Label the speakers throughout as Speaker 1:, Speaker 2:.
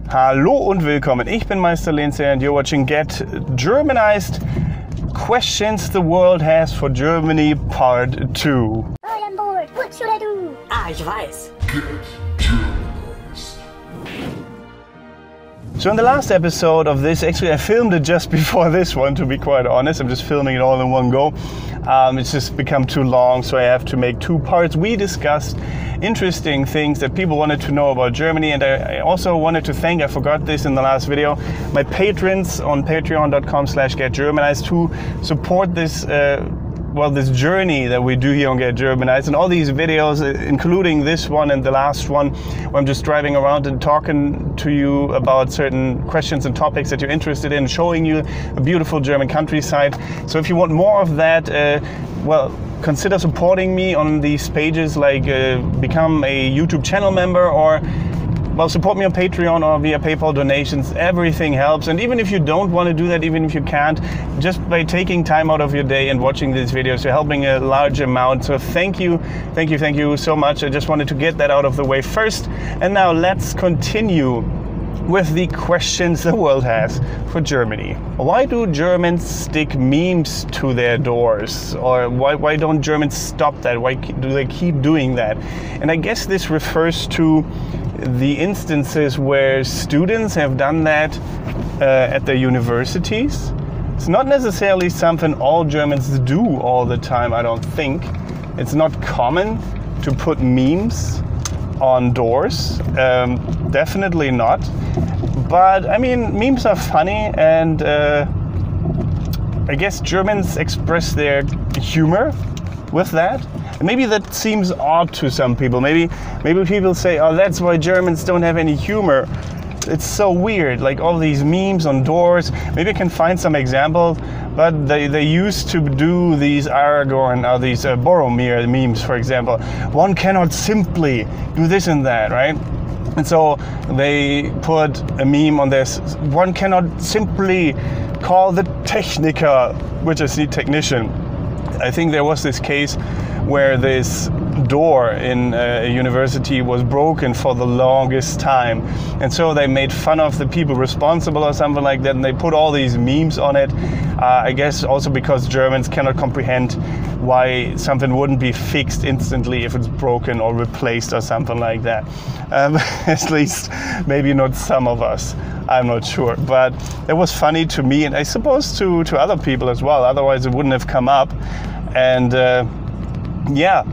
Speaker 1: Hallo und willkommen. Ich bin Meister Lindsay and you're watching Get Germanized. Questions the world has for Germany Part 2.
Speaker 2: I am bored. What should I do?
Speaker 3: Ich weiß.
Speaker 1: So in the last episode of this, actually I filmed it just before this one, to be quite honest. I'm just filming it all in one go. It's just become too long, so I have to make two parts. We discussed interesting things that people wanted to know about Germany, and I also wanted to thank, I forgot this in the last video, my patrons on patreon.com/getgermanized who support this this journey that we do here on Get Germanized, and all these videos, including this one and the last one, where I'm just driving around and talking to you about certain questions and topics that you're interested in, showing you a beautiful German countryside. So if you want more of that, consider supporting me on these pages, like become a YouTube channel member, or support me on Patreon or via PayPal donations. Everything helps. And even if you don't want to do that, even if you can't, just by taking time out of your day and watching these videos, you're helping a large amount. So thank you so much. I just wanted to get that out of the way first. And now let's continue with the questions the world has for Germany. Why do Germans stick memes to their doors? Or why don't Germans stop that? Why do they keep doing that? And I guess this refers to the instances where students have done that at their universities. It's not necessarily something all Germans do all the time, I don't think. It's not common to put memes on doors, definitely not. But I mean, memes are funny, and I guess Germans express their humor with that. And maybe that seems odd to some people. Maybe people say, oh, that's why Germans don't have any humor. It's so weird, like all these memes on doors. Maybe I can find some examples, but they used to do these Aragorn, or these Boromir memes, for example. One cannot simply do this and that, right? And so they put a meme on this. One cannot simply call the Techniker, which is the technician. I think there was this case where this door in a university was broken for the longest time, and so they made fun of the people responsible or something like that, and they put all these memes on it. I guess also because Germans cannot comprehend why something wouldn't be fixed instantly if it's broken or replaced or something like that. At least maybe not some of us, I'm not sure, but it was funny to me, and I suppose to other people as well, otherwise it wouldn't have come up. And yeah,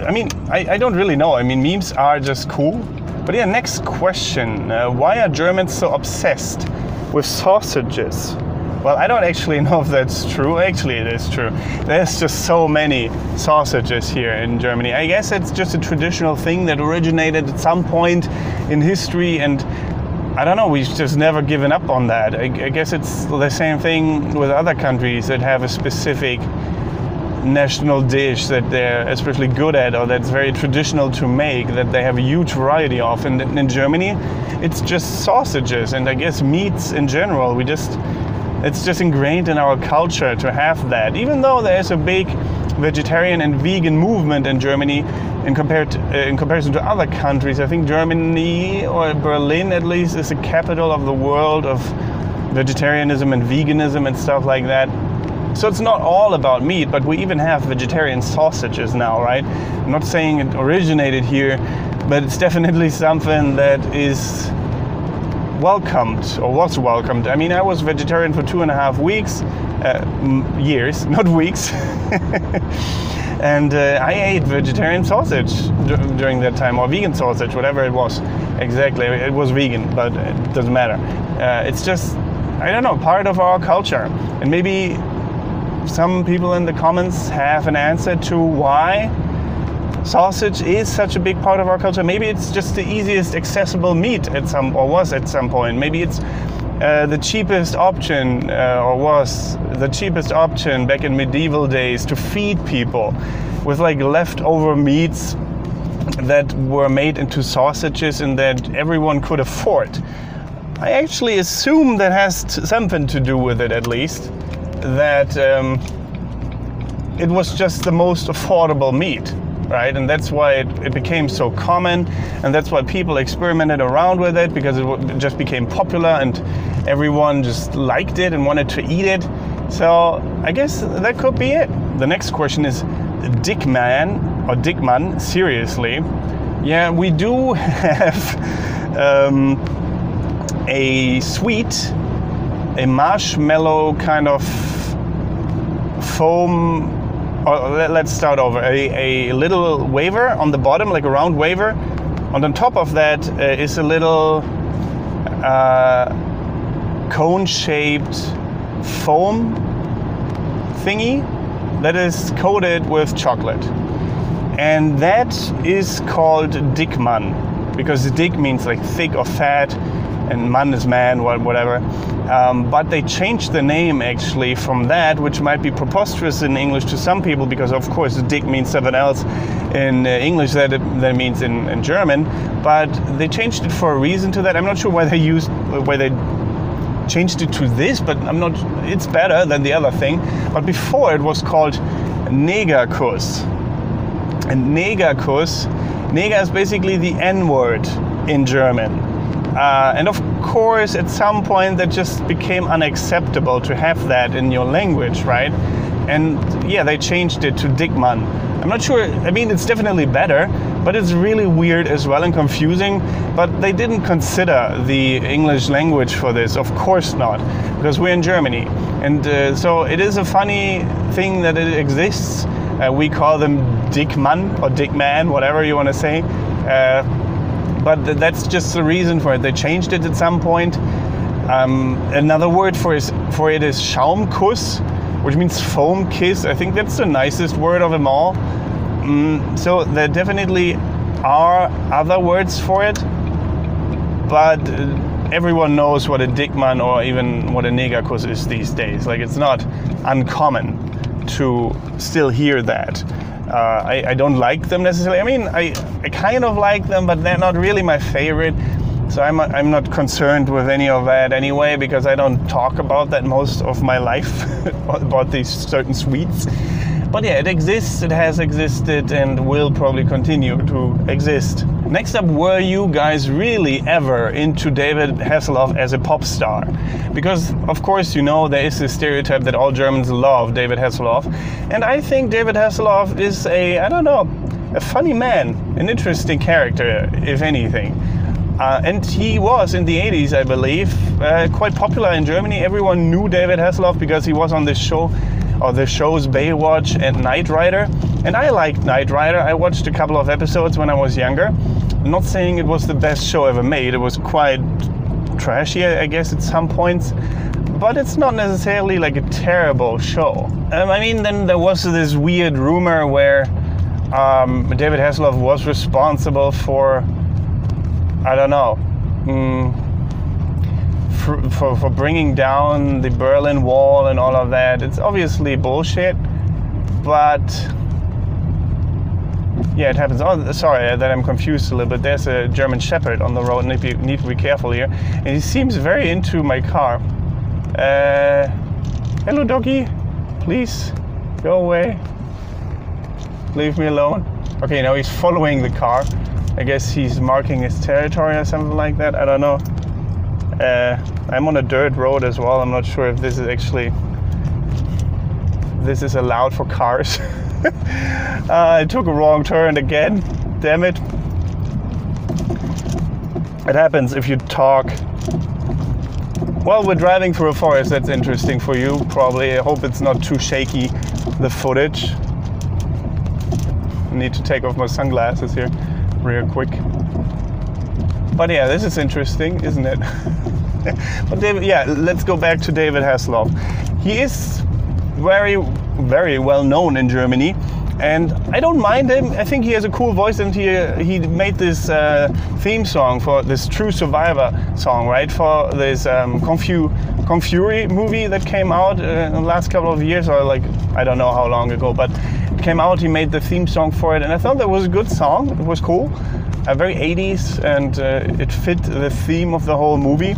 Speaker 1: I mean, I don't really know. I mean, memes are just cool. But yeah, next question. Why are Germans so obsessed with sausages? Well, I don't actually know if that's true. Actually, it is true. There's just so many sausages here in Germany. I guess it's just a traditional thing that originated at some point in history, and I don't know, we've just never given up on that. I guess it's the same thing with other countries that have a specific national dish that they're especially good at, or that's very traditional to make, that they have a huge variety of. And in Germany, it's just sausages, and I guess meats in general. It's just ingrained in our culture to have that. Even though there's a big vegetarian and vegan movement in Germany, in comparison to other countries, I think Germany, or Berlin at least, is the capital of the world of vegetarianism and veganism and stuff like that. So it's not all about meat, but we even have vegetarian sausages now, right? I'm not saying it originated here, but it's definitely something that is welcomed, or was welcomed. I mean, I was vegetarian for 2.5 weeks, years, not weeks. And I ate vegetarian sausage during that time, or vegan sausage, whatever it was. Exactly, it was vegan, but it doesn't matter. It's just, I don't know, part of our culture. And maybe some people in the comments have an answer to why sausage is such a big part of our culture. Maybe it's just the easiest accessible meat was at some point. Maybe it's the cheapest option, or was the cheapest option back in medieval days to feed people with like leftover meats that were made into sausages and that everyone could afford. I actually assume that has something to do with it, at least. That it was just the most affordable meat. right? And that's why it became so common, and that's why people experimented around with it, because it just became popular and everyone just liked it and wanted to eat it. So I guess that could be it. The next question is Dickmann, seriously. Yeah, we do have a sweet, a marshmallow kind of foam. Let's start over. A little wafer on the bottom, like a round wafer. On the top of that is a little cone-shaped foam thingy that is coated with chocolate. And that is called Dickmann, because Dick means like thick or fat, and man is man, whatever. But they changed the name actually from that, which might be preposterous in English to some people, because of course Dick means something else in English that it means in German. But they changed it for a reason to that. I'm not sure why they changed it to this, but it's better than the other thing. But before it was called Negerkuss. And Negerkuss, Neger is basically the N-word in German. And of course, at some point that just became unacceptable to have that in your language, right? And yeah, they changed it to Dickmann. I'm not sure, I mean, it's definitely better, but it's really weird as well and confusing. But they didn't consider the English language for this, of course not, because we're in Germany. And so it is a funny thing that it exists. We call them Dickmann or Dickman, whatever you want to say. But that's just the reason for it. They changed it at some point. Another word for it is Schaumkuss, which means foam kiss. I think that's the nicest word of them all. So there definitely are other words for it, but everyone knows what a Dickmann or even what a Negerkuss is these days. Like, it's not uncommon to still hear that. I don't like them necessarily. I mean, I kind of like them, but they're not really my favorite. So I'm not concerned with any of that anyway, because I don't talk about that most of my life, about these certain sweets. But yeah, it exists, it has existed, and will probably continue to exist. Next up, were you guys really ever into David Hasselhoff as a pop star? Because, of course, you know, there is this stereotype that all Germans love David Hasselhoff. And I think David Hasselhoff is a funny man, an interesting character, if anything. And he was, in the 80s, I believe, quite popular in Germany. Everyone knew David Hasselhoff because he was on this show, or the shows Baywatch and Knight Rider. And I liked Knight Rider. I watched a couple of episodes when I was younger. I'm not saying it was the best show ever made. It was quite trashy, I guess, at some points. But it's not necessarily like a terrible show. I mean, then there was this weird rumor where David Hasselhoff was responsible for, I don't know, for bringing down the Berlin Wall and all of that. It's obviously bullshit, but yeah, it happens. Oh, sorry that I'm confused a little bit. There's a German Shepherd on the road, and you need to be careful here. And he seems very into my car. Hello, doggy. Please go away. Leave me alone. Okay, now he's following the car. I guess he's marking his territory or something like that. I don't know. I'm on a dirt road as well. I'm not sure if this is allowed for cars. I took a wrong turn again. Damn it. It happens if you talk. Well, we're driving through a forest. That's interesting for you, probably. I hope it's not too shaky, the footage. I need to take off my sunglasses here real quick. But yeah, this is interesting, isn't it? But David, yeah, let's go back to David Hasselhoff. He is very, very well known in Germany, and I don't mind him. I think he has a cool voice, and he made this theme song for this True Survivor song, right? For this Kung Fury movie that came out in the last couple of years, or like, I don't know how long ago, but it came out. He made the theme song for it, and I thought that was a good song. It was cool. Very 80s, and it fit the theme of the whole movie.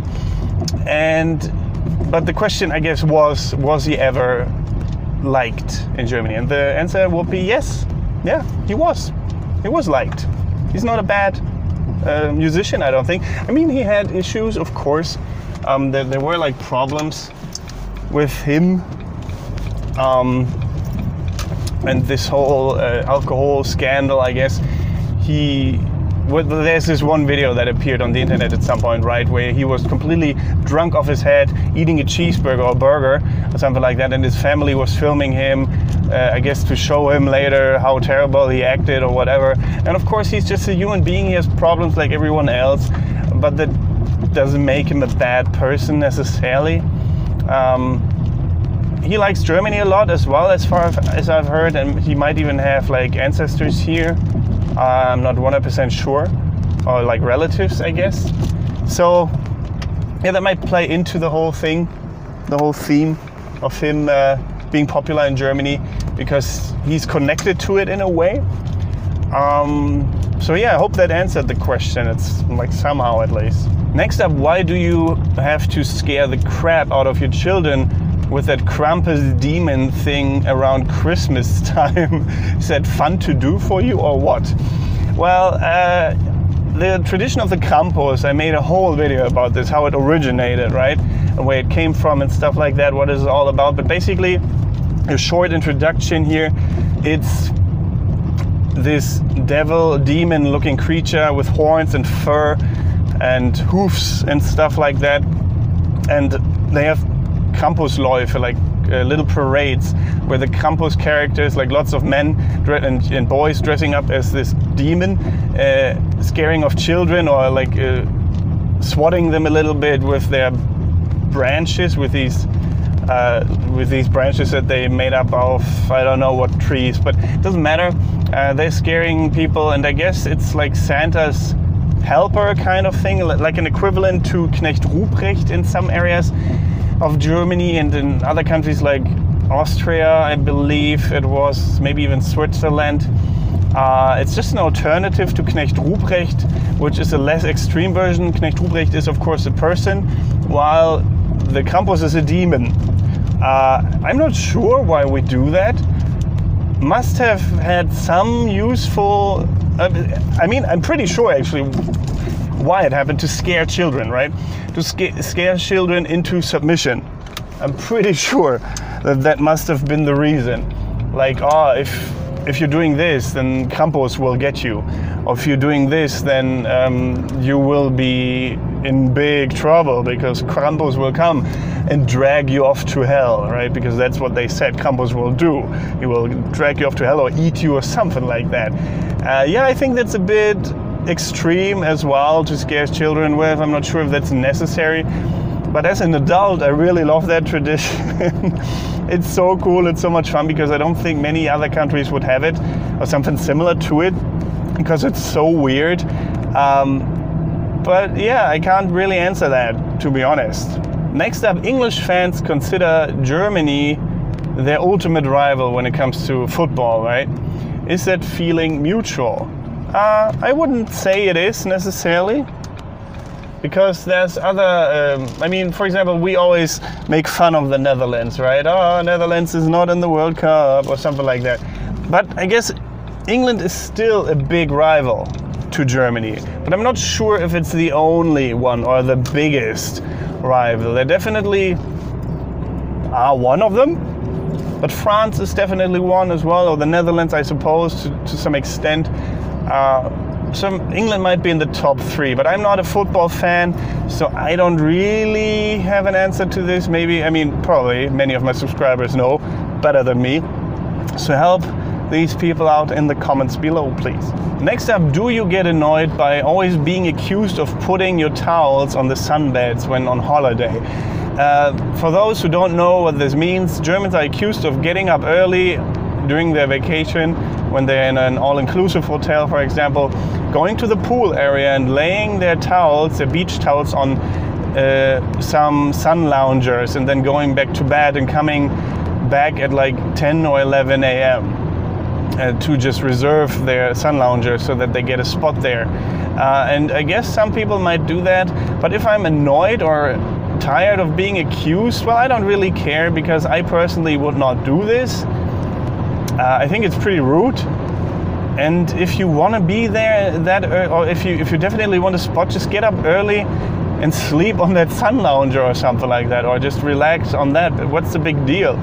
Speaker 1: But the question, I guess, was he ever liked in Germany? And the answer would be yes. Yeah, he was. he was liked. He's not a bad musician, I don't think. I mean, he had issues, of course. There were like problems with him, and this whole alcohol scandal, I guess. There's this one video that appeared on the internet at some point, right, where he was completely drunk off his head, eating a cheeseburger or burger or something like that, and his family was filming him, I guess to show him later how terrible he acted or whatever. And of course, he's just a human being. He has problems like everyone else, but that doesn't make him a bad person necessarily. He likes Germany a lot as well, as far as I've heard, and he might even have like ancestors here. I'm not 100% sure, or like relatives, I guess. So yeah, that might play into the whole thing, the whole theme of him being popular in Germany, because he's connected to it in a way. So yeah, I hope that answered the question. It's like somehow at least. Next up, why do you have to scare the crap out of your children with that Krampus demon thing around Christmas time? Is that fun to do for you or what? Well, the tradition of the Krampus, I made a whole video about this, how it originated, right? And where it came from and stuff like that, what it's all about. But basically, a short introduction here. It's this devil, demon looking creature with horns and fur and hoofs and stuff like that. And they have Krampusläufe, like little parades where the Krampus characters, like lots of men and boys dressing up as this demon, scaring off children or like swatting them a little bit with their branches, with these branches that they made up of I don't know what trees, but it doesn't matter. They're scaring people, and I guess it's like Santa's helper kind of thing, like an equivalent to Knecht Ruprecht in some areas of Germany, and in other countries like Austria, I believe it was, maybe even Switzerland. It's just an alternative to Knecht Ruprecht, which is a less extreme version. Knecht Ruprecht is of course a person, while the Krampus is a demon. I'm not sure why we do that. Must have had some useful, I mean, I'm pretty sure actually why it happened, to scare children, right? To scare children into submission. I'm pretty sure that must have been the reason. Like, oh, if you're doing this, then Krampus will get you. Or if you're doing this, then you will be in big trouble, because Krampus will come and drag you off to hell, right? Because that's what they said Krampus will do. He will drag you off to hell or eat you or something like that. Yeah, I think that's a bit extreme as well to scare children with. I'm not sure if that's necessary. But as an adult, I really love that tradition. It's so cool, it's so much fun, because I don't think many other countries would have it or something similar to it, because it's so weird. But yeah, I can't really answer that, to be honest. Next up, English fans consider Germany their ultimate rival when it comes to football, right? Is that feeling mutual? I wouldn't say it is necessarily, because there's other, I mean, for example, we always make fun of the Netherlands, right? Oh, Netherlands is not in the World Cup or something like that. But I guess England is still a big rival to Germany. But I'm not sure if it's the only one or the biggest rival. They definitely are one of them. But France is definitely one as well, or the Netherlands, I suppose, to some extent. England might be in the top 3, but I'm not a football fan, so I don't really have an answer to this. Maybe, I mean, probably many of my subscribers know better than me. So help these people out in the comments below, please. Next up, do you get annoyed by always being accused of putting your towels on the sunbeds when on holiday? For those who don't know what this means, Germans are accused of getting up early during their vacation, when they're in an all-inclusive hotel, for example, going to the pool area and laying their towels, their beach towels, on some sun loungers, and then going back to bed and coming back at like 10 or 11 a.m. To just reserve their sun lounger so that they get a spot there. And I guess some people might do that, but if I'm annoyed or tired of being accused, well, I don't really care, because I personally would not do this. I think it's pretty rude, And if you want to be there that early, or if you definitely want a spot, just get up early and sleep on that sun lounger or something like that, or just relax on that. What's the big deal?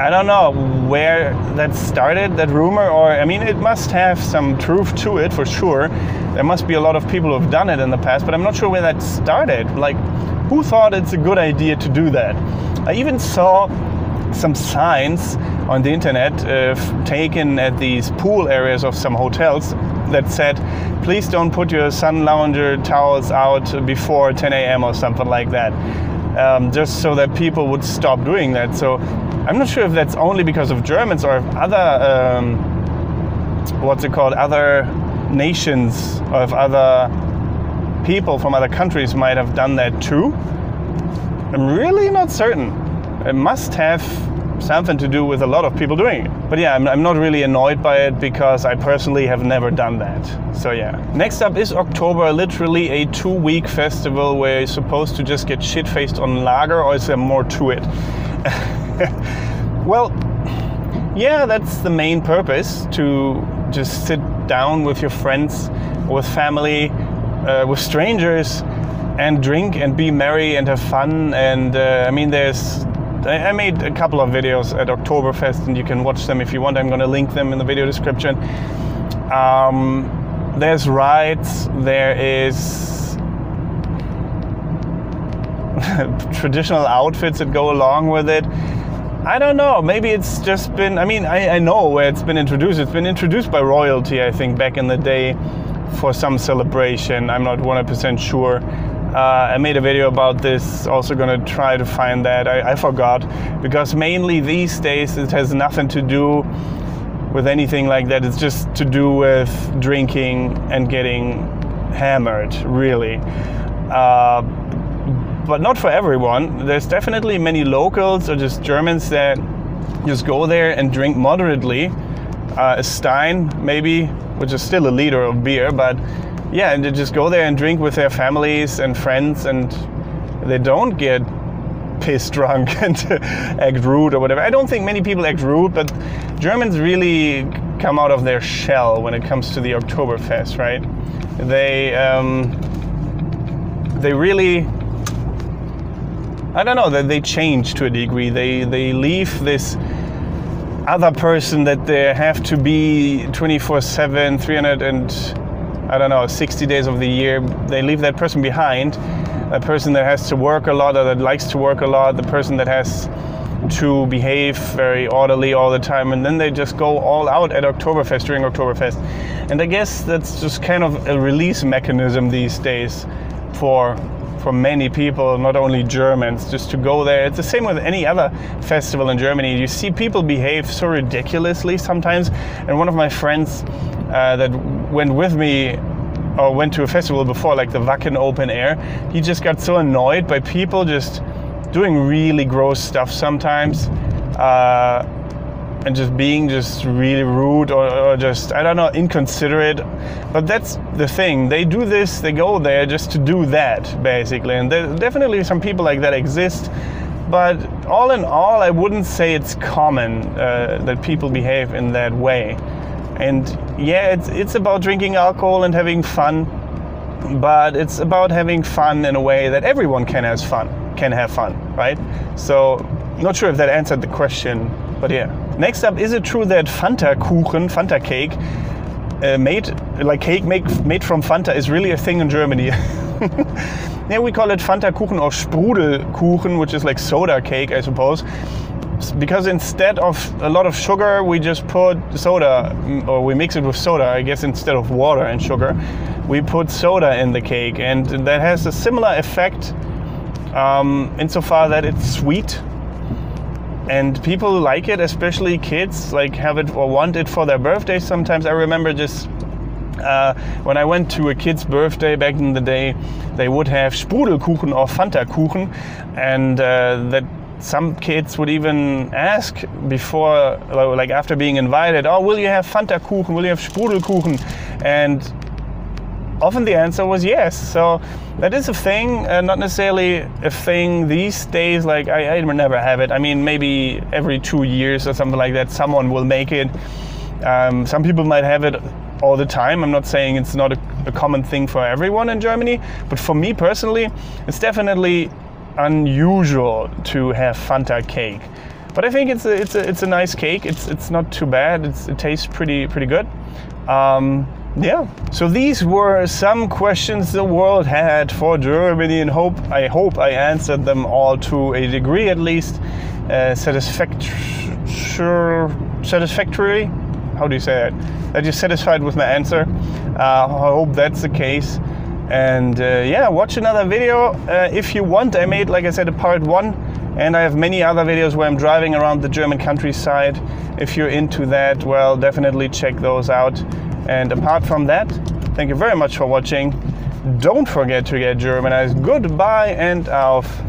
Speaker 1: I don't know where that started, that rumor, or I mean, it must have some truth to it for sure. There must be a lot of people who have done it in the past, but I'm not sure where that started. Like, who thought it's a good idea to do that? I even saw some signs on the internet taken at these pool areas of some hotels that said, please don't put your sun lounger towels out before 10 a.m. or something like that, just so that people would stop doing that. So I'm not sure if that's only because of Germans or if other, other nations or if other people from other countries might have done that too. I'm really not certain. It must have something to do with a lot of people doing it. But yeah, I'm not really annoyed by it because I personally have never done that. So yeah. Next up is October, literally a 2-week festival where you're supposed to just get shit-faced on lager, or is there more to it? Well, yeah, that's the main purpose, to just sit down with your friends, with family, with strangers, and drink and be merry and have fun. And I mean, I made a couple of videos at Oktoberfest, and you can watch them if you want. I'm going to link them in the video description. There's rides, there is traditional outfits that go along with it. I don't know, maybe it's just been, I mean, I know where it's been introduced. It's been introduced by royalty, I think, back in the day for some celebration. I'm not 100% sure. I made a video about this, also gonna try to find that. I forgot, because mainly these days it has nothing to do with anything like that. It's just to do with drinking and getting hammered, really. But not for everyone. There's definitely many locals or just Germans that just go there and drink moderately. A Stein, maybe, which is still a liter of beer, but yeah, and they just go there and drink with their families and friends, and they don't get pissed drunk and act rude or whatever. I don't think many people act rude, but Germans really come out of their shell when it comes to the Oktoberfest, right? They really, I don't know, they change to a degree. They leave this other person that they have to be 24/7, 60 days of the year. They leave that person behind, a person that has to work a lot or that likes to work a lot, the person that has to behave very orderly all the time, and then they just go all out at Oktoberfest, during Oktoberfest. And I guess that's just kind of a release mechanism these days for many people, not only Germans, just to go there. It's the same with any other festival in Germany. You see people behave so ridiculously sometimes, and one of my friends that went with me or went to a festival before, like the Wacken Open Air, he just got so annoyed by people just doing really gross stuff sometimes, and just being just really rude or just, I don't know, inconsiderate. But that's the thing. They do this, they go there just to do that, basically. And there definitely some people like that exist. But all in all, I wouldn't say it's common that people behave in that way. And yeah, it's about drinking alcohol and having fun, but it's about having fun in a way that everyone can have fun, right? So, not sure if that answered the question, but yeah. Next up, is it true that Fanta cake, made from Fanta, is really a thing in Germany? Yeah, we call it Fanta Kuchen or Sprudelkuchen, which is like soda cake, I suppose. Because instead of a lot of sugar, we just put soda, or we mix it with soda, I guess, instead of water and sugar. We put soda in the cake, and that has a similar effect insofar that it's sweet. And people like it, especially kids, like have it or want it for their birthday sometimes. I remember just when I went to a kid's birthday back in the day, they would have Sprudelkuchen or Fanta Kuchen, and that some kids would even ask before, like after being invited, oh, will you have Fanta Kuchen, will you have Sprudelkuchen? And often the answer was yes. So that is a thing, not necessarily a thing these days. Like I never have it. I mean, maybe every 2 years or something like that, someone will make it. Some people might have it all the time. I'm not saying it's not a common thing for everyone in Germany, but for me personally, it's definitely unusual to have Fanta cake. But I think it's a nice cake. It's not too bad. It tastes pretty good. Yeah. So these were some questions the world had for Germany, and I hope I answered them all to a degree at least satisfactory. How do you say it? That you're satisfied with my answer. I hope that's the case. And yeah, watch another video if you want. I made, like I said, a part 1, and I have many other videos where I'm driving around the German countryside. If you're into that, well, definitely check those out. And apart from that, thank you very much for watching. Don't forget to get Germanized. Goodbye and auf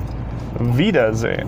Speaker 1: Wiedersehen.